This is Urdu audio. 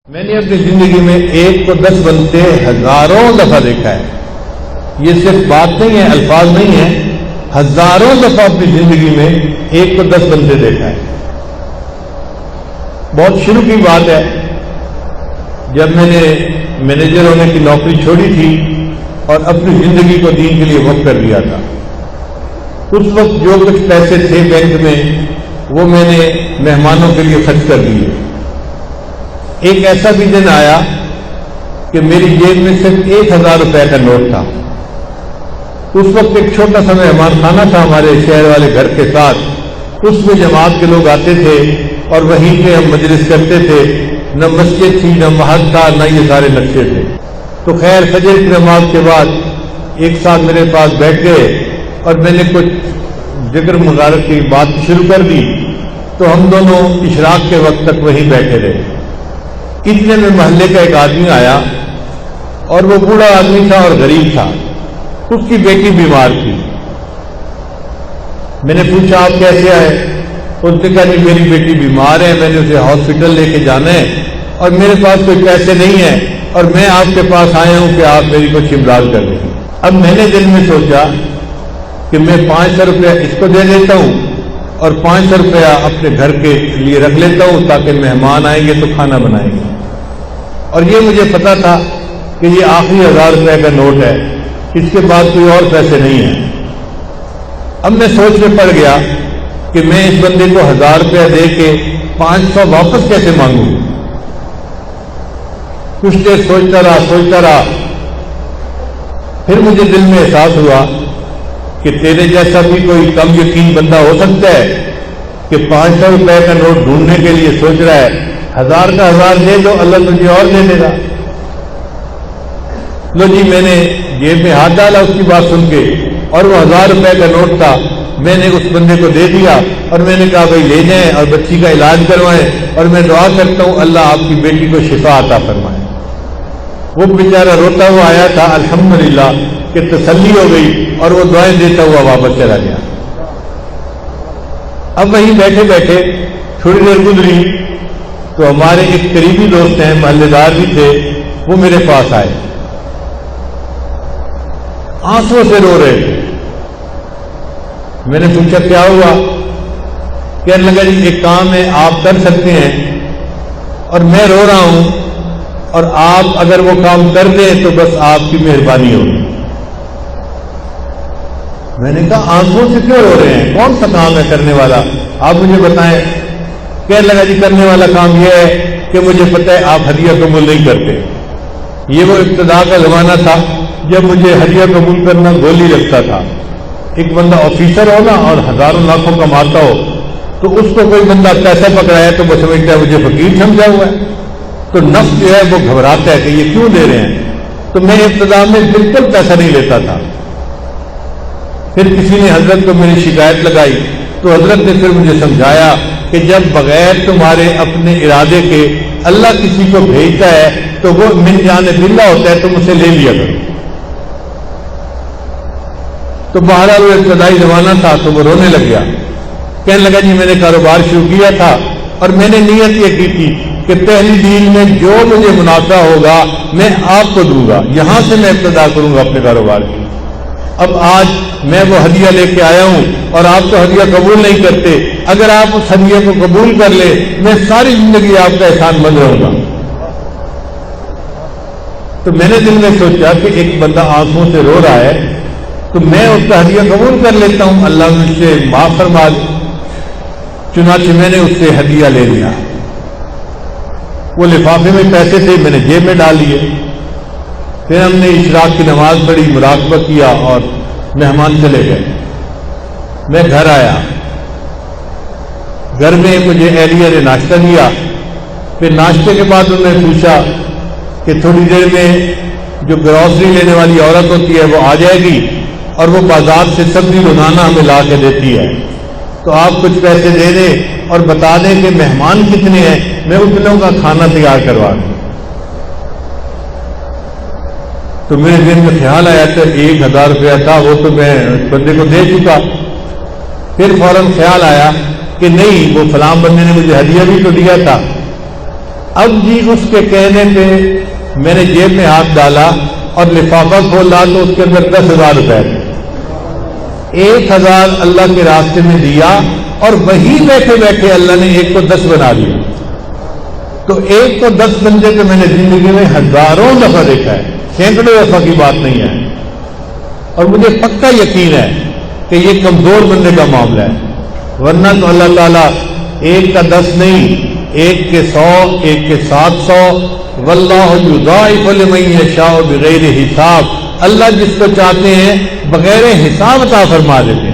میں نے اپنی زندگی میں 1 کو 10 بنتے ہزاروں دفعہ دیکھا ہے. یہ صرف بات نہیں ہے، الفاظ نہیں ہے، ہزاروں دفعہ اپنی زندگی میں 1 کو 10 بنتے دیکھا ہے. بہت شروع کی بات ہے، جب میں نے مینیجر ہونے کی نوکری چھوڑی تھی اور اپنی زندگی کو دین کے لیے وقف کر دیا تھا. اس وقت جو کچھ پیسے تھے بینک میں وہ میں نے مہمانوں کے لیے خرچ کر دیے. ایک ایسا بھی دن آیا کہ میری جیب میں صرف 1000 روپے کا نوٹ تھا. اس وقت ایک چھوٹا سا مہمان خانہ تھا ہمارے شہر والے گھر کے ساتھ. اس میں جماعت کے لوگ آتے تھے اور وہیں پہ ہم مجلس کرتے تھے. نہ مسجد تھی، نہ محل تھا، نہ یہ سارے نقشے تھے. تو خیر فجر کی نماز کے بعد ایک ساتھ میرے پاس بیٹھ گئے اور میں نے کچھ ذکر مغارت کی بات شروع کر دی. تو ہم دونوں اشراق کے وقت تک وہیں بیٹھے رہے. اتنے میں محلے کا ایک آدمی آیا اور وہ بوڑھا آدمی تھا اور غریب تھا. اس کی بیٹی بیمار تھی. میں نے پوچھا آپ کیسے آئے؟ اس نے کہا کہ میری بیٹی بیمار ہے، میں نے اسے ہاسپٹل لے کے جانا ہے اور میرے پاس کوئی پیسے نہیں ہیں اور میں آپ کے پاس آیا ہوں کہ آپ میری کچھ امداد کر دیں. اب میں نے دل میں سوچا کہ میں 500 روپیہ اس کو دے دیتا ہوں اور 500 روپیہ اپنے گھر کے لیے رکھ لیتا ہوں تاکہ مہمان آئیں گے تو کھانا بنائیں گے. اور یہ مجھے پتا تھا کہ یہ آخری 1000 روپے کا نوٹ ہے، اس کے بعد کوئی اور پیسے نہیں ہیں. اب میں سوچ میں پڑ گیا کہ میں اس بندے کو 1000 روپیہ دے کے 500 واپس کیسے مانگوں. کچھ دیر سوچتا رہا. پھر مجھے دل میں احساس ہوا کہ تیرے جیسا بھی کوئی کم یقین بندہ ہو سکتا ہے کہ 500 روپے کا نوٹ ڈھونڈنے کے لیے سوچ رہا ہے. 1000 کا 1000 دے دو، اللہ تجھے اور دے دے گا. لو جی، میں نے جیب میں ہاتھ ڈالا اس کی بات سن کے اور وہ 1000 روپے کا نوٹ تھا. میں نے اس بندے کو دے دیا اور میں نے کہا بھائی لے جائیں اور بچی کا علاج کروائیں اور میں دعا کرتا ہوں اللہ آپ کی بیٹی کو شفا عطا فرمائے. وہ بیچارہ روتا ہوا آیا تھا، الحمدللہ کہ تسلی ہو گئی اور وہ دعائیں دیتا ہوا واپس چلا گیا. اب وہیں بیٹھے بیٹھے تھوڑی دیر گزری تو ہمارے ایک قریبی دوست ہیں، محلے دار بھی تھے، وہ میرے پاس آئے، آنسوں سے رو رہے تھے. میں نے پوچھا کیا ہوا؟ کہنے لگا جی ایک کام ہے آپ کر سکتے ہیں اور میں رو رہا ہوں اور آپ اگر وہ کام کر دیں تو بس آپ کی مہربانی ہوگی. میں نے کہا آنسوں سے کیوں رو رہے ہیں؟ کون سا کام ہے کرنے والا؟ آپ مجھے بتائیں. کہنے لگا جی کرنے والا کام یہ ہے کہ مجھے پتہ ہے آپ ہدیہ قبول نہیں کرتے. یہ وہ ابتدا کا زمانہ تھا جب مجھے ہدیہ قبول کرنا گولی لگتا تھا. ایک بندہ آفیسر ہو نا اور ہزاروں لاکھوں کماتا ہو تو اس کو کوئی بندہ پیسہ پکڑایا تو وہ سمجھتا ہے مجھے فقیر سمجھا ہوا ہے. تو نفس جو ہے وہ گھبراتا ہے کہ یہ کیوں دے رہے ہیں. تو میں ابتدا میں بالکل پیسہ نہیں لیتا تھا. پھر کسی نے حضرت کو میری شکایت لگائی تو حضرت نے پھر مجھے سمجھایا کہ جب بغیر تمہارے اپنے ارادے کے اللہ کسی کو بھیجتا ہے تو وہ من جانب اللہ ہوتا ہے، تم اسے لے لیا کرو. تو بہرحال وہ ابتدائی زمانہ تھا تو وہ رونے لگ گیا. کہنے لگا جی میں نے کاروبار شروع کیا تھا اور میں نے نیت یہ کی تھی کہ پہلی دن میں جو مجھے منافع ہوگا میں آپ کو دوں گا، یہاں سے میں ابتدا کروں گا اپنے کاروبار کی. اب آج میں وہ ہدیہ لے کے آیا ہوں اور آپ تو ہدیہ قبول نہیں کرتے. اگر آپ اس ہدیہ کو قبول کر لیں میں ساری زندگی آپ کا احسان مند رہوں گا. تو میں نے دل میں سوچا کہ ایک بندہ آنکھوں سے رو رہا ہے تو میں اس کا ہدیہ قبول کر لیتا ہوں، اللہ مجھ سے معاف فرما دے. چنانچہ میں نے اس سے ہدیہ لے لیا. وہ لفافے میں پیسے تھے، میں نے جیب میں ڈال لیے. پھر ہم نے اشراق کی نماز پڑھی، مراقبہ کیا اور مہمان چلے گئے. میں گھر آیا. گھر میں مجھے اہلیہ نے ناشتہ دیا. پھر ناشتے کے بعد انہوں نے پوچھا کہ تھوڑی دیر میں جو گروسری لینے والی عورت ہوتی ہے وہ آ جائے گی اور وہ بازار سے سبزی روزانہ ہمیں لا کے دیتی ہے، تو آپ کچھ پیسے دے دیں اور بتا دیں کہ مہمان کتنے ہیں، میں اتنوں کا کھانا تیار کروا دوں. تو میرے ذہن میں خیال آیا تھا 1000 روپیہ تھا وہ تو میں بندے کو دے چکا. پھر فوراً خیال آیا کہ نہیں، وہ فلاں بندے نے مجھے ہدیہ بھی تو دیا تھا. اب جی اس کے کہنے پہ میں نے جیب میں ہاتھ ڈالا اور لفافہ کھولا تو اس کے اندر 10,000 روپے تھے۔ 1,000 اللہ کے راستے میں دیا اور وہی بیٹھے بیٹھے اللہ نے ایک کو 10 بنا دیا۔ تو ایک کو 10 بندے کو میں نے زندگی میں ہزاروں دفعہ دیکھا ہے، سینکڑوں دفعہ کی بات نہیں ہے، اور مجھے پکا یقین ہے کہ یہ کمزور بندے کا معاملہ ہے، ورنہ تو اللہ تعالیٰ ایک کا 10 نہیں، ایک کے 100، ایک کے 700، واللہ یضاعف لمن یشاء بغیر حساب، اللہ جس کو چاہتے ہیں بغیر حساب عطا فرما دیتے ہیں۔